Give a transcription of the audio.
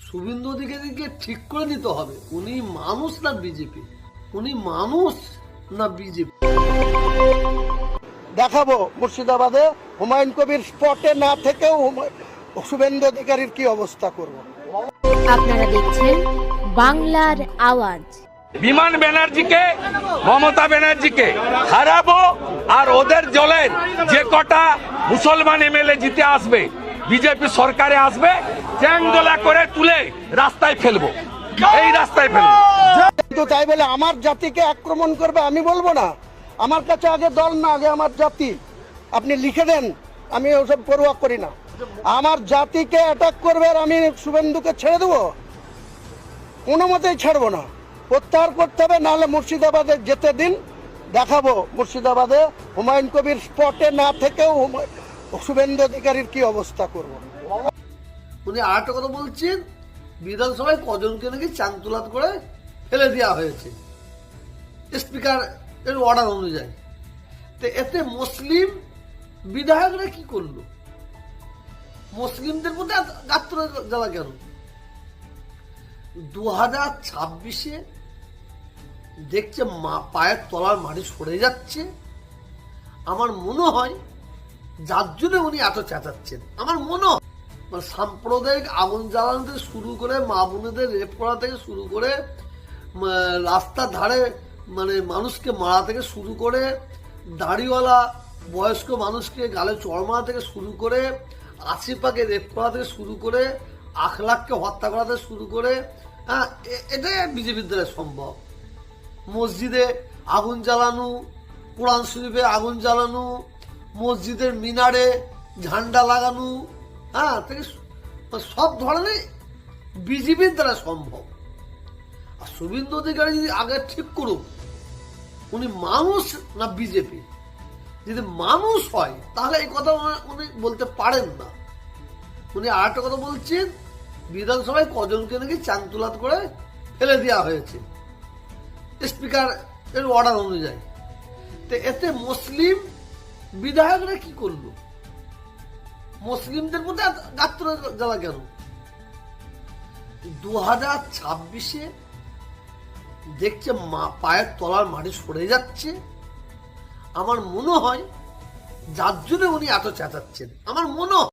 শুভেন্দু অধিকারীকে ঠিক করে দিতে হবে, উনি মানুষ না বিজেপি, উনি মানুষ না বিজেপি। দেখাবো মুর্শিদাবাদে হুমায়ুন কবির স্পটে না থেকেও শুভেন্দু অধিকারীর কি অবস্থা করব। আপনারা দেখছেন বাংলার আওয়াজ। বিমান ব্যানার্জিকে, মমতা ব্যানার্জিকে হারাবো, আর ওদের দলের যে কটা মুসলমান এমএলএ জিতে আসবে, বিজেপি সরকারে আসবে, চ্যাংদোলা করে তুলে রাস্তায় ফেলবো, এই রাস্তায় ফেলবো। কিন্তু তাই বলে আমার জাতিকে আক্রমণ করবে আমি বলবো না। আমার কাছে আগে দল না, আগে আমার জাতি। আপনি লিখে দেন, আমি ওসব পরোয়া করি না। আমার জাতিকে অ্যাটাক করবে আর আমি শুভেন্দুকে ছেড়ে দেবো? কোনো মতেই ছাড়বো না, প্রত্যাহার করতে হবে, নাহলে মুর্শিদাবাদে যেতে দিন। দেখাবো মুর্শিদাবাদে হুমায়ুন কবির স্পটে না থেকেও শুভেন্দু অধিকারীর কি অবস্থা করব। উনি আরেকটা কথা বলছেন, বিধানসভায় কজনকে নাকি চাংতুলাত করে ফেলে দেওয়া হয়েছে স্পিকার এর অর্ডার অনুযায়ী। তো এতে মুসলিম বিধায়করা কি করলো? মুসলিমদের মধ্যে গাত্র জ্বালা কেন? 2026-এ দেখছে পায়ের তলার মাটি সরে যাচ্ছে। আমার মনে হয় যার জন্য উনি এত চেঁচাচ্ছেন, আমার মনে হয় মানে সাম্প্রদায়িক আগুন জ্বালানো থেকে শুরু করে, মা বোনেদের রেপ করা থেকে শুরু করে, রাস্তার ধারে মানে মানুষকে মারা থেকে শুরু করে, দাড়িওয়ালা বয়স্ক মানুষকে গালে চড় মারা থেকে শুরু করে, আসিফাকে রেপ করা থেকে শুরু করে, আখলাককে হত্যা করা থেকে শুরু করে, হ্যাঁ, এটাই বিজেপির দ্বারা সম্ভব। মসজিদে আগুন জ্বালানো, কোরআন শরীফে আগুন জ্বালানো, মসজিদের মিনারে ঝান্ডা লাগানো, হ্যাঁ, থেকে সব ধরনের বিজেপির দ্বারা সম্ভব। আর শুভেন্দু অধিকারী যদি আগে ঠিক করুক উনি মানুষ না বিজেপি, যদি মানুষ হয় তাহলে এই কথা উনি বলতে পারেন না। উনি আরেকটা কথা বলছেন, বিধানসভায় কজনকে নাকি চাংতুলাত করে ফেলে দেওয়া হয়েছে স্পিকার এর অর্ডার অনুযায়ী। তো এতে মুসলিম বিধায়করা কি করলো? মুসলিমদের মধ্যে গাত্র জ্বালা কেন? 2026-এ দেখছে পায়ের তলার মাটি সরে যাচ্ছে। আমার মনে হয় যার জন্য উনি এত চেঁচাচ্ছেন, আমার মনে হয়